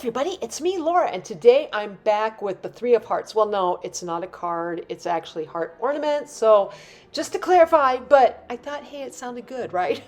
everybody, it's me, Laura, and today I'm back with the Three of Hearts. Well, no, it's not a card, it's actually Heart Ornament, so just to clarify, but I thought, hey, it sounded good, right?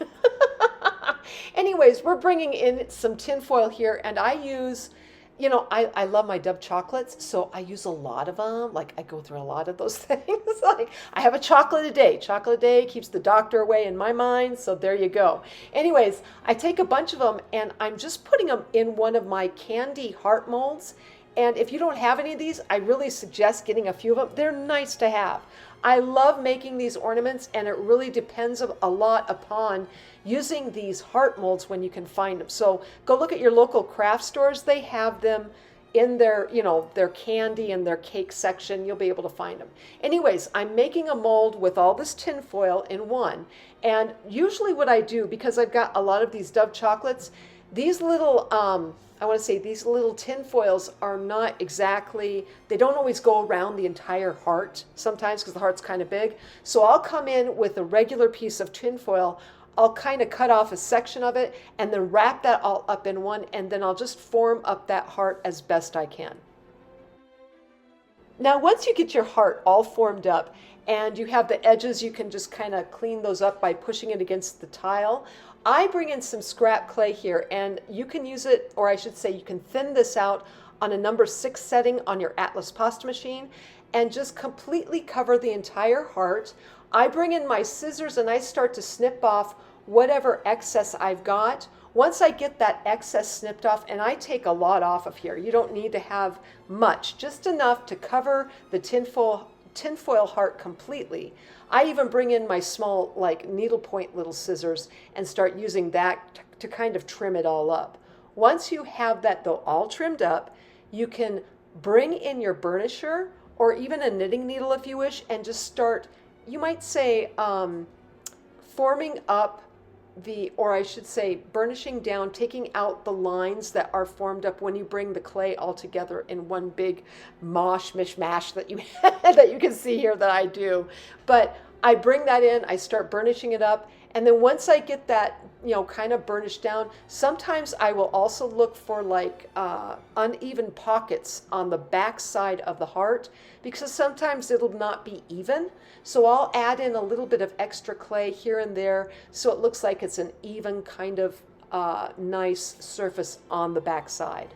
Anyways, we're bringing in some tinfoil here, and I use, I love my Dove chocolates, so I use a lot of them. Like, I go through a lot of those things. Like, I have a chocolate a day. Chocolate a day keeps the doctor away in my mind, so there you go. Anyways, I take a bunch of them, and I'm just putting them in one of my candy heart molds. And if you don't have any of these, I really suggest getting a few of them. They're nice to have. I love making these ornaments, and it really depends a lot upon using these heart molds when you can find them. So go look at your local craft stores. They have them in their, their candy and their cake section. You'll be able to find them. Anyways, I'm making a mold with all this tin foil in one. And usually what I do, because I've got a lot of these Dove chocolates, these little, I want to say these little tin foils are not exactly, they don't always go around the entire heart sometimes because the heart's kind of big. So I'll come in with a regular piece of tin foil. I'll kind of cut off a section of it and then wrap that all up in one, and then I'll just form up that heart as best I can. Now, once you get your heart all formed up and you have the edges, you can just kind of clean those up by pushing it against the tile. I bring in some scrap clay here, and you can use it, or I should say you can thin this out on a number 6 setting on your Atlas pasta machine and just completely cover the entire heart. I bring in my scissors and I start to snip off whatever excess I've got. Once I get that excess snipped off, and I take a lot off of here, you don't need to have much, just enough to cover the tinfoil heart completely. I even bring in my small, like, needlepoint little scissors and start using that to kind of trim it all up. Once you have that, though, all trimmed up, you can bring in your burnisher or even a knitting needle if you wish, and just start, you might say, forming up or I should say burnishing down, taking out the lines that are formed up when you bring the clay all together in one big mishmash that you that you can see here that I do. But I bring that in, I start burnishing it up, and then once I get that, kind of burnished down, sometimes I will also look for like uneven pockets on the back side of the heart, because sometimes it'll not be even. So I'll add in a little bit of extra clay here and there so it looks like it's an even kind of nice surface on the back side.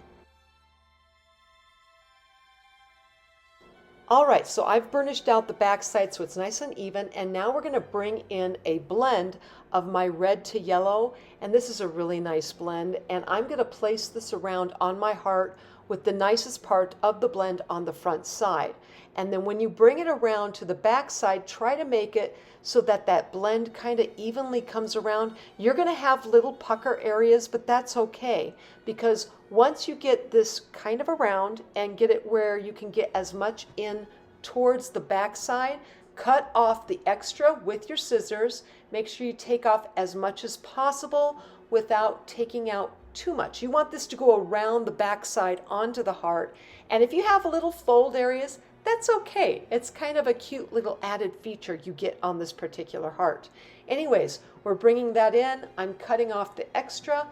All right, so I've burnished out the back side so it's nice and even, and now we're going to bring in a blend of my red to yellow, and this is a really nice blend, and I'm going to place this around on my heart with the nicest part of the blend on the front side. And then when you bring it around to the back side, try to make it so that that blend kind of evenly comes around. You're going to have little pucker areas, but that's okay, because once you get this kind of around and get it where you can get as much in towards the back side, cut off the extra with your scissors. Make sure you take off as much as possible without taking out too much. You want this to go around the back side onto the heart. And if you have little fold areas, that's okay. It's kind of a cute little added feature you get on this particular heart. Anyways, we're bringing that in. I'm cutting off the extra.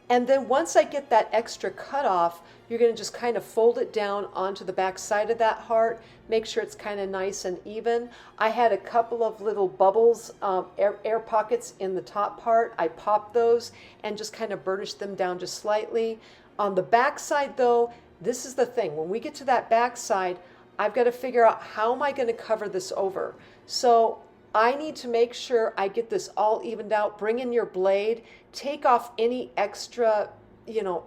And then once I get that extra cut off, you're going to just kind of fold it down onto the back side of that heart. Make sure it's kind of nice and even. I had a couple of little bubbles, air pockets in the top part. I popped those and just kind of burnished them down just slightly. On the back side, though, this is the thing. When we get to that back side, I've got to figure out how am I going to cover this over. So I need to make sure I get this all evened out. Bring in your blade, take off any extra,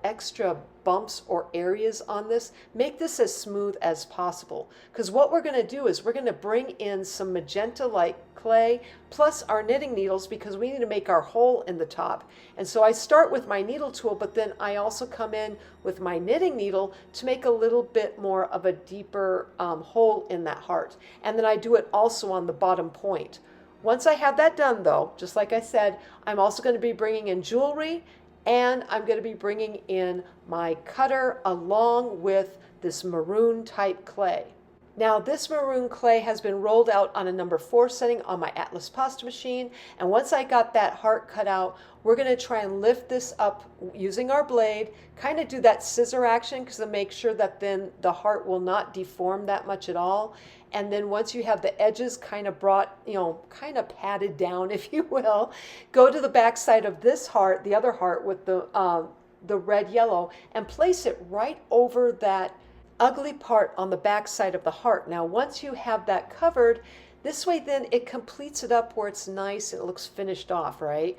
extra bumps or areas on this. Make this as smooth as possible, because what we're going to do is we're going to bring in some magenta-like clay plus our knitting needles, because we need to make our hole in the top. And so I start with my needle tool, but then I also come in with my knitting needle to make a little bit more of a deeper hole in that heart. And then I do it also on the bottom point. Once I have that done, though, just like I said, I'm also going to be bringing in jewelry, and I'm going to be bringing in my cutter along with this maroon type clay. Now this maroon clay has been rolled out on a number 4 setting on my Atlas pasta machine, and once I got that heart cut out, we're going to try and lift this up using our blade, kind of do that scissor action because to make sure that then the heart will not deform that much at all. And then once you have the edges kind of brought, kind of patted down, if you will, go to the back side of this heart, the other heart with the red yellow, and place it right over that ugly part on the back side of the heart. Now once you have that covered, this way then it completes it up where it's nice and it looks finished off, right?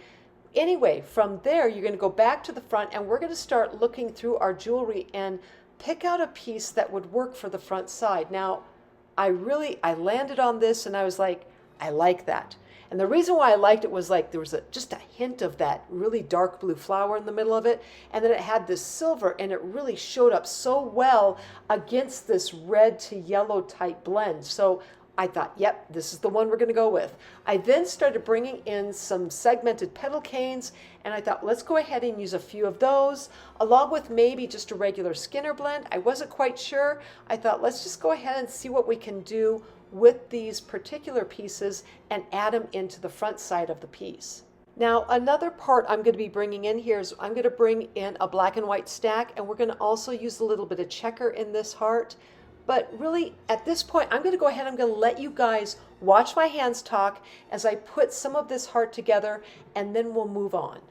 Anyway, from there you're going to go back to the front and we're going to start looking through our jewelry and pick out a piece that would work for the front side. Now I landed on this and I was like, I like that. And the reason why I liked it was like there was just a hint of that really dark blue flower in the middle of it. And then it had this silver and it really showed up so well against this red to yellow type blend. So I thought, yep, this is the one we're going to go with. I then started bringing in some segmented petal canes, and I thought, let's go ahead and use a few of those, along with maybe just a regular Skinner blend. I wasn't quite sure. I thought, let's just go ahead and see what we can do with these particular pieces and add them into the front side of the piece. Now, another part I'm going to be bringing in here is I'm going to bring in a black and white stack, and we're going to also use a little bit of checker in this heart. But really, at this point, I'm going to go ahead and I'm going to let you guys watch my hands talk as I put some of this heart together, and then we'll move on.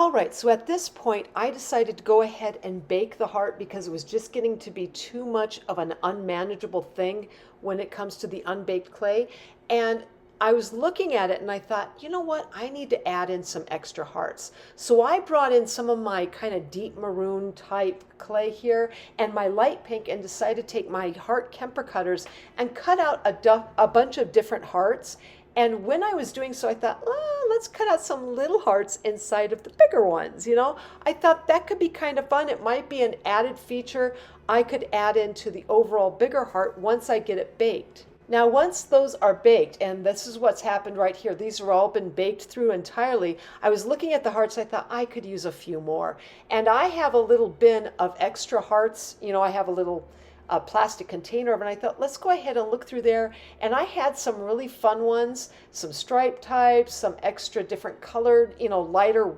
All right, so at this point, I decided to go ahead and bake the heart because it was just getting to be too much of an unmanageable thing when it comes to the unbaked clay. And I was looking at it and I thought, you know what? I need to add in some extra hearts. So I brought in some of my kind of deep maroon type clay here and my light pink and decided to take my heart Kemper cutters and cut out a bunch of different hearts. And when I was doing so, I thought, oh, let's cut out some little hearts inside of the bigger ones. I thought that could be kind of fun. It might be an added feature I could add into the overall bigger heart once I get it baked. Now, once those are baked, and this is what's happened right here, these have all been baked through entirely. I was looking at the hearts, I thought I could use a few more. And I have a little bin of extra hearts. I have a little plastic container of it, and I thought, let's go ahead and look through there. And I had some really fun ones, some stripe types, some extra different colored, lighter,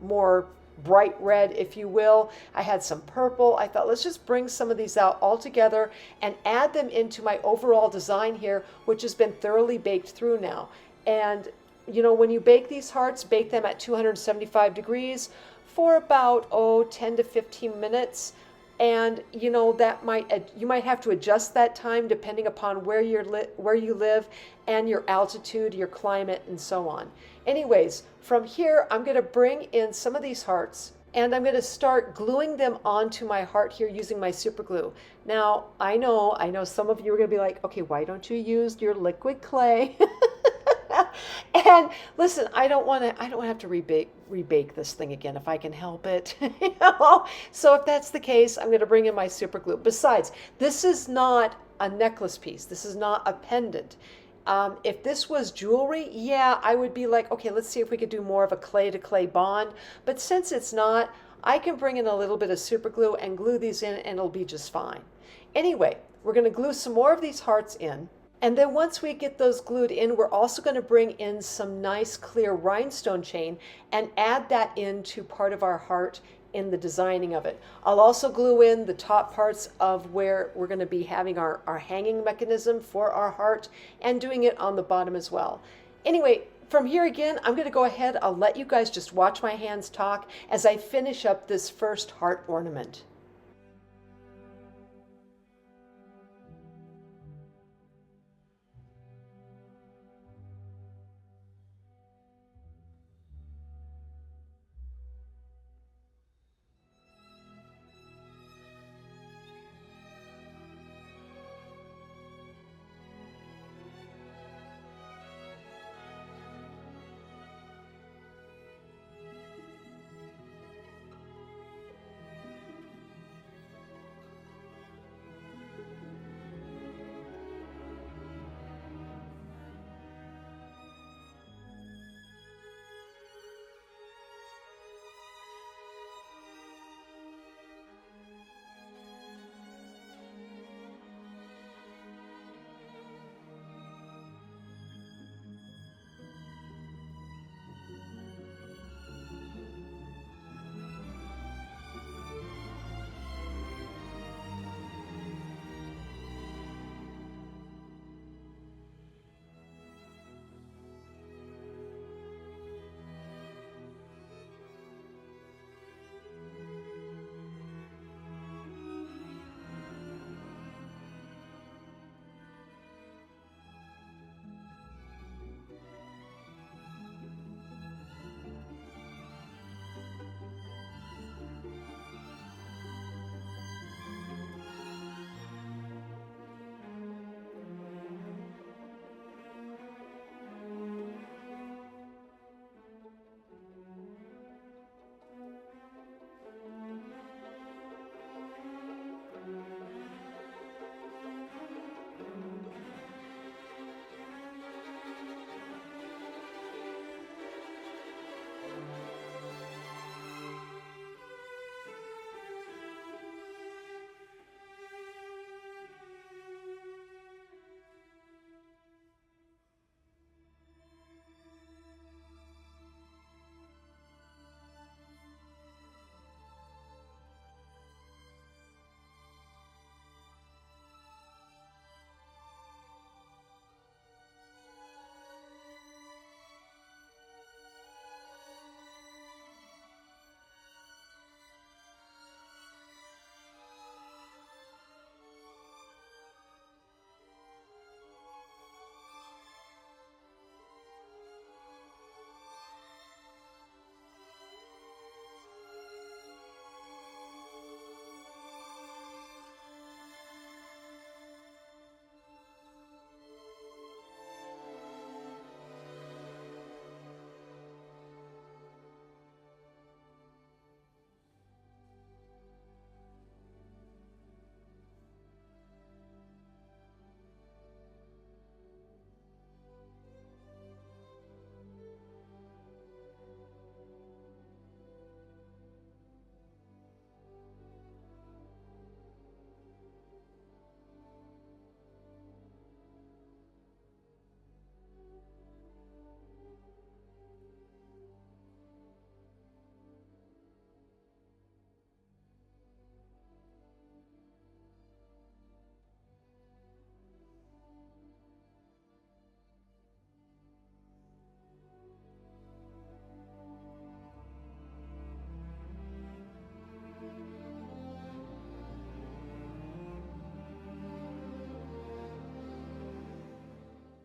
more bright red, if you will. I had some purple. I thought, let's just bring some of these out all together and add them into my overall design here, which has been thoroughly baked through now. And when you bake these hearts, bake them at 275 degrees for about 10 to 15 minutes. And that you might have to adjust that time depending upon where you live and your altitude, your climate, and so on. Anyways, from here I'm going to bring in some of these hearts and I'm going to start gluing them onto my heart here using my super glue. Now, I know some of you are going to be like, okay, why don't you use your liquid clay? And listen, I don't have to rebake this thing again if I can help it. So if that's the case, I'm going to bring in my super glue. Besides, this is not a necklace piece. This is not a pendant. If this was jewelry, yeah, I would be like, okay, let's see if we could do more of a clay to clay bond. But since it's not, I can bring in a little bit of super glue and glue these in and it'll be just fine. Anyway, we're going to glue some more of these hearts in. And then once we get those glued in, we're also going to bring in some nice clear rhinestone chain and add that into part of our heart in the designing of it. I'll also glue in the top parts of where we're going to be having our hanging mechanism for our heart and doing it on the bottom as well. Anyway, from here again, I'm going to go ahead. I'll let you guys just watch my hands talk as I finish up this first heart ornament.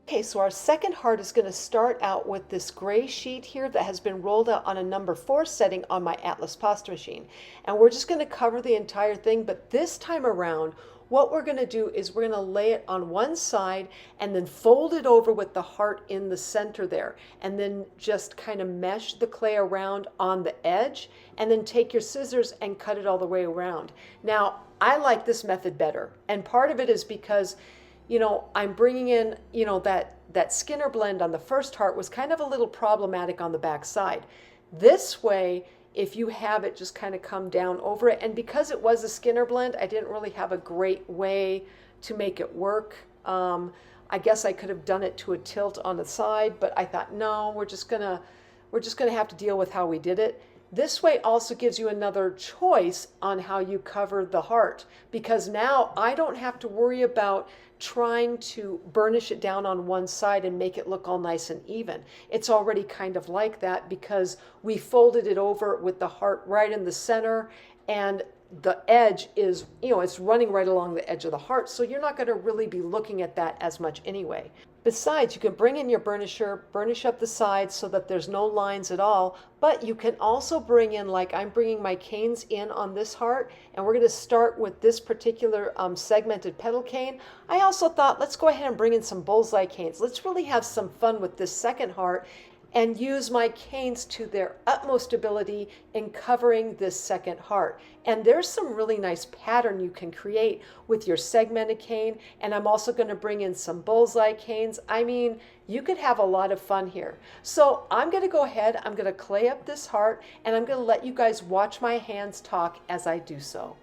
Okay, so our second heart is going to start out with this gray sheet here that has been rolled out on a number 4 setting on my Atlas pasta machine. And we're just going to cover the entire thing, but this time around, what we're going to do is we're going to lay it on one side and then fold it over with the heart in the center there. And then just kind of mesh the clay around on the edge and then take your scissors and cut it all the way around. Now, I like this method better. And part of it is because I'm bringing in, that Skinner blend on the first heart was kind of a little problematic on the back side. This way, if you have it just kind of come down over it, and because it was a Skinner blend, I didn't really have a great way to make it work. I guess I could have done it to a tilt on the side, but I thought, no, we're just gonna have to deal with how we did it. This way also gives you another choice on how you cover the heart, because now I don't have to worry about trying to burnish it down on one side and make it look all nice and even. It's already kind of like that because we folded it over with the heart right in the center, and the edge is, it's running right along the edge of the heart, so you're not going to really be looking at that as much anyway. Besides, you can bring in your burnisher, burnish up the sides so that there's no lines at all, but you can also bring in, like I'm bringing my canes in on this heart, and we're going to start with this particular segmented petal cane. I also thought, let's go ahead and bring in some bullseye canes. Let's really have some fun with this second heart and use my canes to their utmost ability in covering this second heart. And there's some really nice pattern you can create with your segmented cane, and I'm also going to bring in some bullseye canes. I mean, you could have a lot of fun here. So I'm going to go ahead, I'm going to clay up this heart, and I'm going to let you guys watch my hands talk as I do so.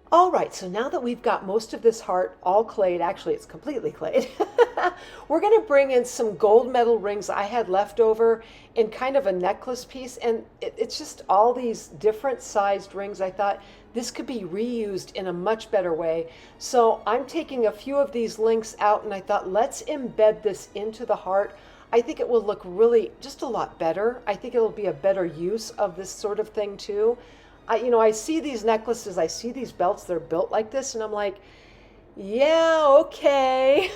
All right, so now that we've got most of this heart all clayed, actually it's completely clayed, we're going to bring in some gold metal rings I had left over in kind of a necklace piece. And it's just all these different sized rings. I thought this could be reused in a much better way. So I'm taking a few of these links out and I thought, let's embed this into the heart. I think it will look really just a lot better. I think it'll be a better use of this sort of thing too. I see these necklaces, I see these belts, they're built like this, and I'm like, yeah, okay.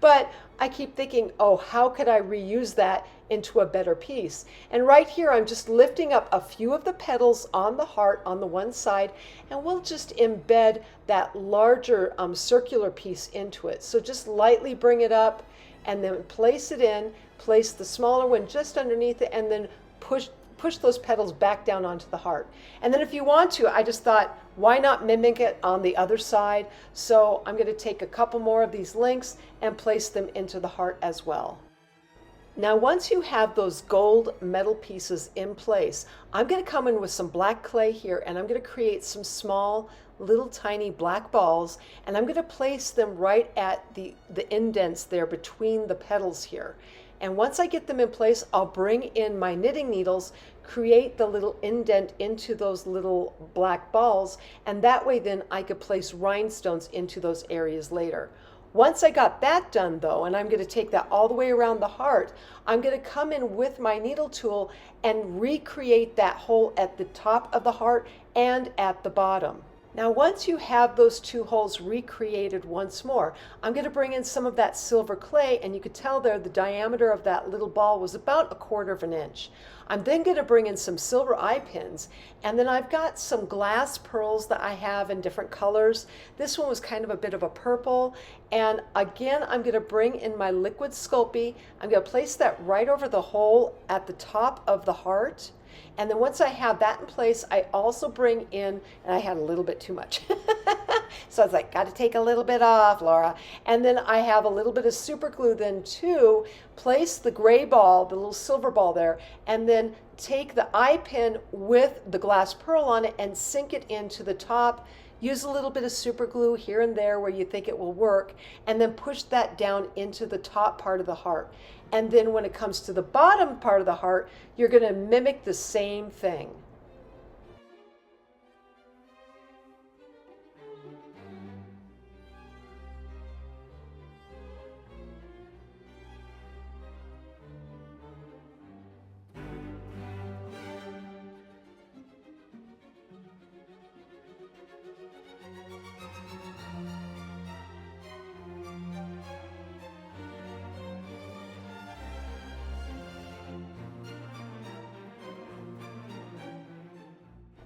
But I keep thinking, oh, how could I reuse that into a better piece? And right here, I'm just lifting up a few of the petals on the heart on the one side, and we'll just embed that larger circular piece into it. So just lightly bring it up and then place it in, place the smaller one just underneath it, and then push those petals back down onto the heart. And then if you want to, I just thought, why not mimic it on the other side? So I'm going to take a couple more of these links and place them into the heart as well. Now, once you have those gold metal pieces in place, I'm going to come in with some black clay here, and I'm going to create some small little tiny black balls, and I'm going to place them right at the indents there between the petals here. And once I get them in place, I'll bring in my knitting needles, create the little indent into those little black balls, and that way then I could place rhinestones into those areas later. Once I got that done though, and I'm going to take that all the way around the heart, I'm going to come in with my needle tool and recreate that hole at the top of the heart and at the bottom. Now, once you have those two holes recreated once more, I'm going to bring in some of that silver clay, and you could tell there the diameter of that little ball was about 1/4 of an inch. I'm then going to bring in some silver eye pins, and then I've got some glass pearls that I have in different colors. This one was kind of a bit of a purple, and again, I'm going to bring in my liquid Sculpey. I'm going to place that right over the hole at the top of the heart. And then once I have that in place, I also bring in, and I had a little bit too much. So I was like, got to take a little bit off, Laura. And then I have a little bit of super glue then to place the gray ball, the little silver ball there, and then take the eye pin with the glass pearl on it and sink it into the top. Use a little bit of super glue here and there where you think it will work, and then push that down into the top part of the heart. And then when it comes to the bottom part of the heart, you're going to mimic the same thing.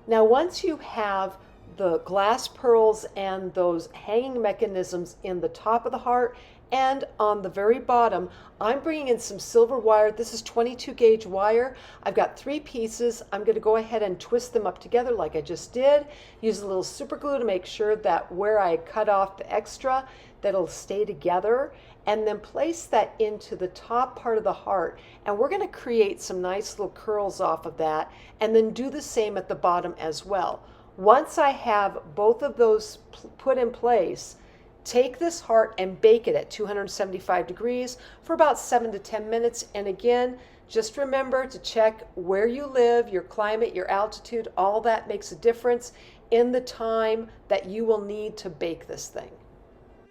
Now, once you have the glass pearls and those hanging mechanisms in the top of the heart and on the very bottom, I'm bringing in some silver wire. This is 22 gauge wire. I've got 3 pieces. I'm going to go ahead and twist them up together like I just did. Use a little super glue to make sure that where I cut off the extra, that'll stay together, and then place that into the top part of the heart. And we're going to create some nice little curls off of that, and then do the same at the bottom as well. Once I have both of those put in place, take this heart and bake it at 275 degrees for about 7 to 10 minutes. And again, just remember to check where you live, your climate, your altitude, all that makes a difference in the time that you will need to bake this thing.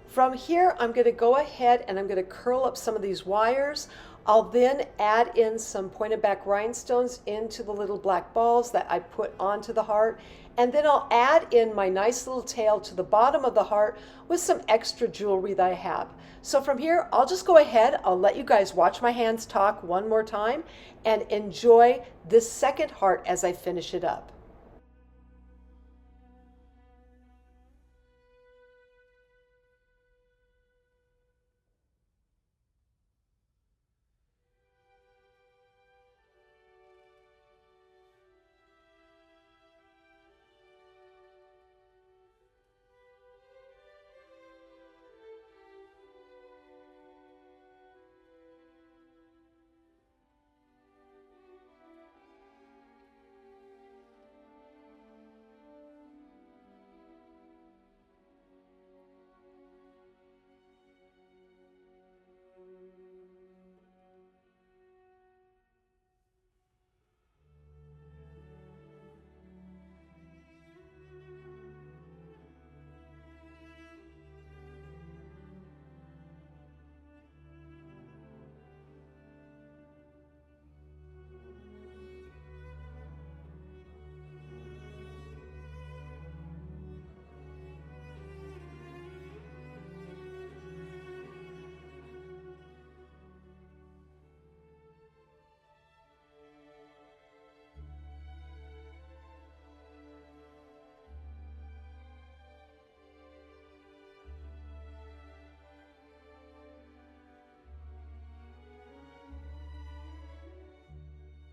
From here, I'm going to go ahead and I'm going to curl up some of these wires. I'll then add in some pointed back rhinestones into the little black balls that I put onto the heart. And then I'll add in my nice little tail to the bottom of the heart with some extra jewelry that I have. So from here, I'll just go ahead. I'll let you guys watch my hands talk one more time and enjoy this second heart as I finish it up.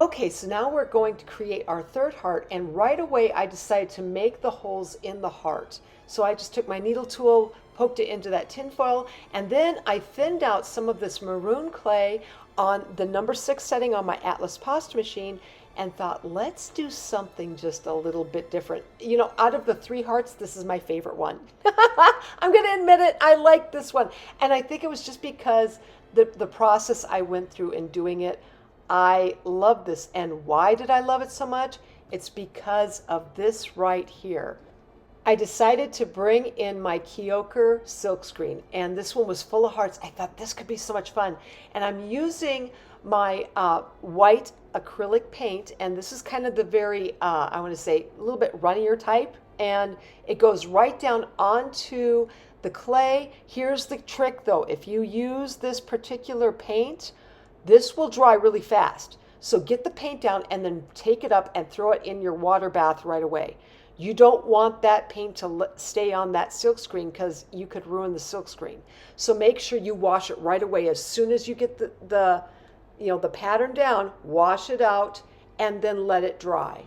Okay, so now we're going to create our third heart, and right away I decided to make the holes in the heart. So I just took my needle tool, poked it into that tin foil, and then I thinned out some of this maroon clay on the number 6 setting on my Atlas pasta machine and thought, let's do something just a little bit different. You know, out of the 3 hearts, this is my favorite one. I'm going to admit it, I like this one. And I think it was just because the process I went through in doing it, I love this. And why did I love it so much? It's because of this right here. I decided to bring in my Kyoker silkscreen, and this one was full of hearts. I thought this could be so much fun. And I'm using my white acrylic paint, and this is kind of the very, I want to say, a little bit runnier type. And it goes right down onto the clay. Here's the trick though. If you use this particular paint, this will dry really fast. So get the paint down and then take it up and throw it in your water bath right away. You don't want that paint to stay on that silk screen because you could ruin the silk screen. So make sure you wash it right away. As soon as you get the pattern down, wash it out and then let it dry.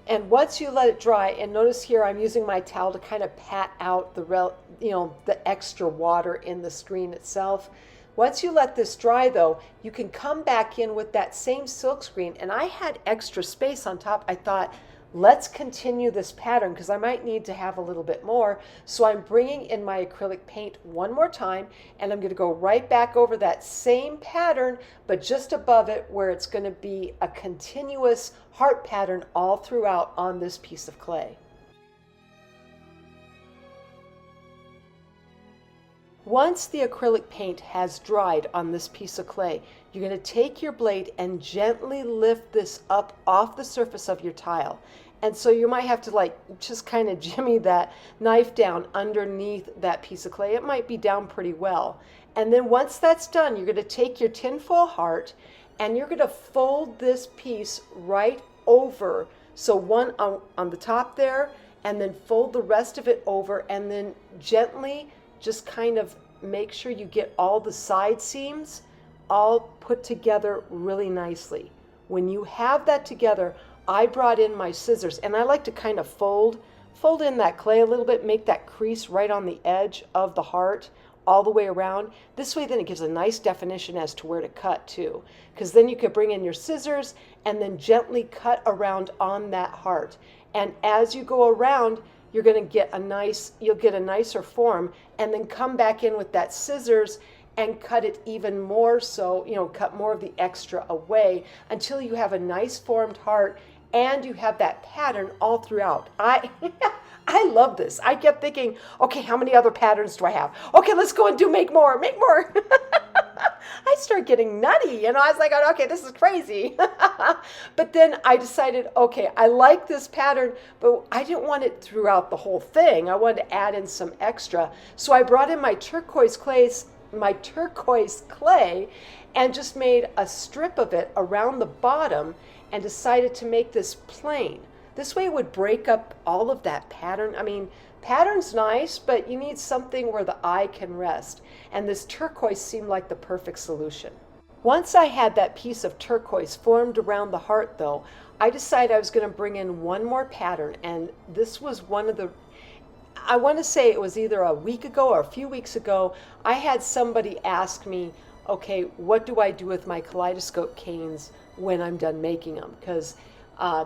And once you let it dry, and notice here I'm using my towel to kind of pat out the extra water in the screen itself. Once you let this dry though, you can come back in with that same silk screen, and I had extra space on top. I thought, let's continue this pattern because I might need to have a little bit more. So I'm bringing in my acrylic paint one more time, and I'm going to go right back over that same pattern, but just above it where it's going to be a continuous heart pattern all throughout on this piece of clay. Once the acrylic paint has dried on this piece of clay, you're going to take your blade and gently lift this up off the surface of your tile. And so you might have to just kind of jimmy that knife down underneath that piece of clay. It might be down pretty well. And then once that's done, you're going to take your tinfoil heart and you're going to fold this piece right over. So one on the top there, and then fold the rest of it over, and then gently just kind of make sure you get all the side seams all put together really nicely. When you have that together, I brought in my scissors, and I like to kind of fold in that clay a little bit, make that crease right on the edge of the heart all the way around. This way then it gives a nice definition as to where to cut too, because then you could bring in your scissors and then gently cut around on that heart. And as you go around, you're going to get you'll get a nicer form, and then come back in with that scissors and cut it even more so, cut more of the extra away until you have a nice formed heart and you have that pattern all throughout. I love this. I kept thinking, okay, how many other patterns do I have? Okay, let's go and make more. I started getting nutty, I was like, okay, this is crazy. But then I decided, okay, I like this pattern, but I didn't want it throughout the whole thing. I wanted to add in some extra. So I brought in my turquoise clay and just made a strip of it around the bottom and decided to make this plain. This way it would break up all of that pattern. I mean, pattern's nice, but you need something where the eye can rest. And this turquoise seemed like the perfect solution. Once I had that piece of turquoise formed around the heart though, I decided I was going to bring in one more pattern. And this was I want to say it was either a week ago or a few weeks ago, I had somebody ask me, okay, what do I do with my kaleidoscope canes when I'm done making them? Because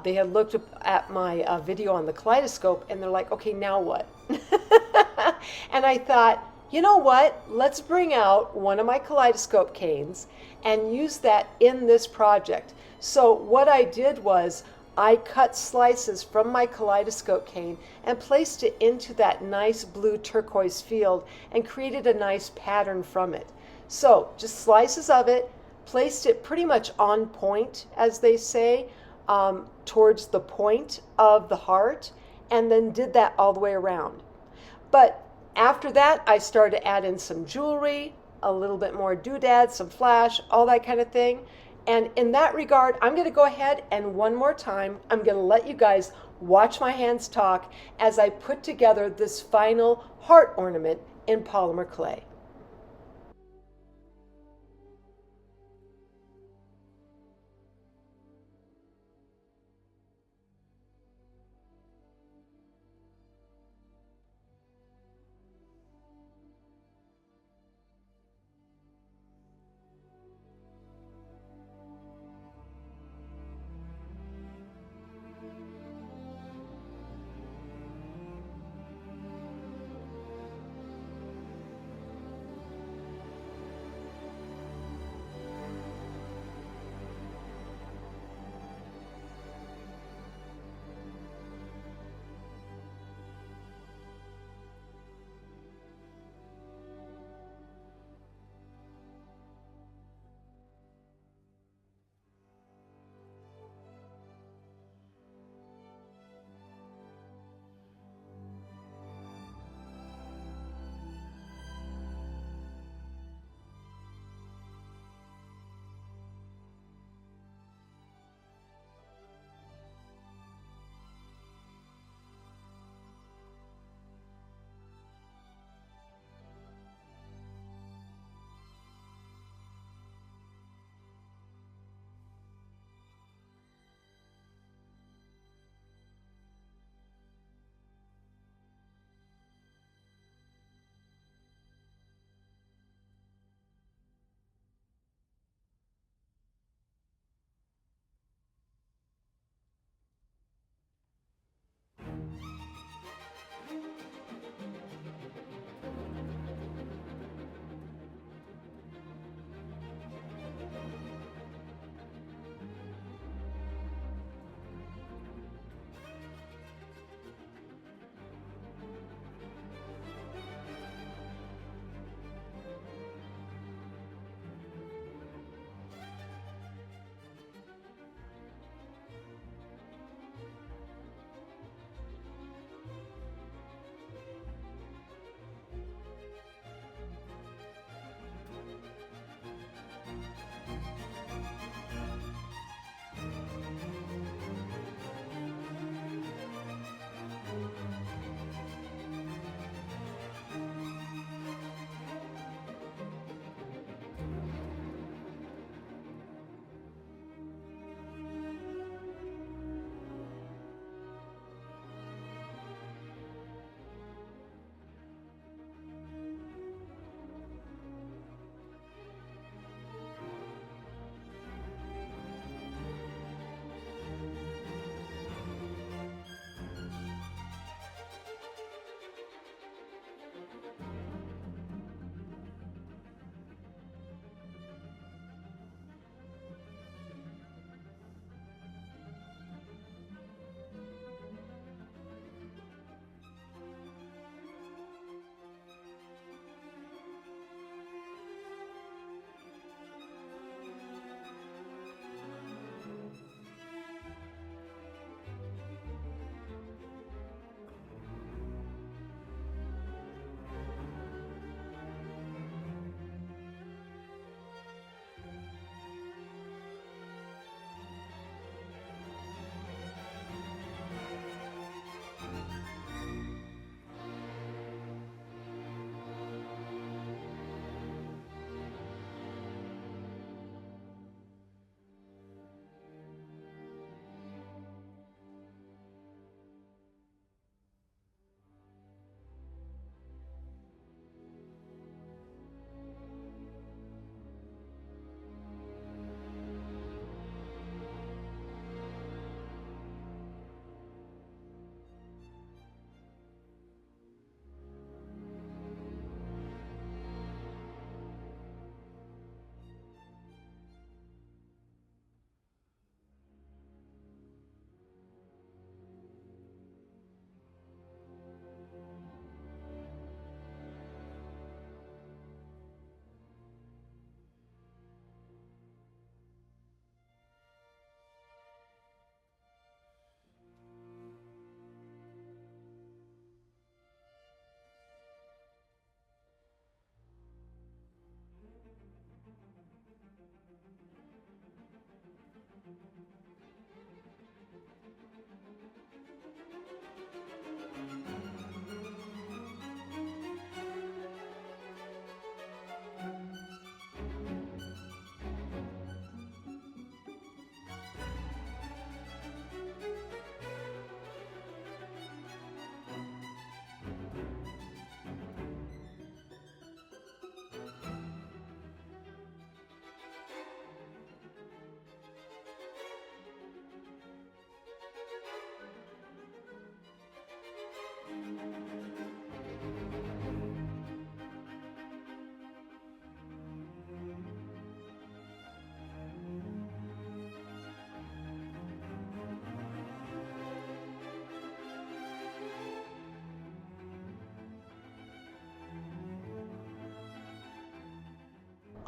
they had looked at my video on the kaleidoscope and they're like, okay, now what? And I thought, you know what? Let's bring out one of my kaleidoscope canes and use that in this project. So what I did was I cut slices from my kaleidoscope cane and placed it into that nice blue turquoise field and created a nice pattern from it. So just slices of it, placed it pretty much on point, as they say, towards the point of the heart, and then did that all the way around. But after that, I started to add in some jewelry, a little bit more doodads, some flash, all that kind of thing. And in that regard, I'm going to go ahead and one more time, I'm going to let you guys watch my hands talk as I put together this final heart ornament in polymer clay.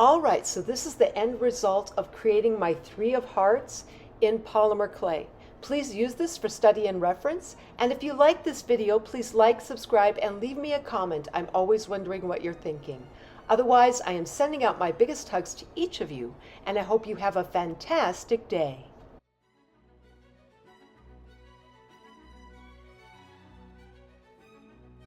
All right, so this is the end result of creating my 3 of hearts in polymer clay. Please use this for study and reference. And if you like this video, please like, subscribe, and leave me a comment. I'm always wondering what you're thinking. Otherwise, I am sending out my biggest hugs to each of you, and I hope you have a fantastic day.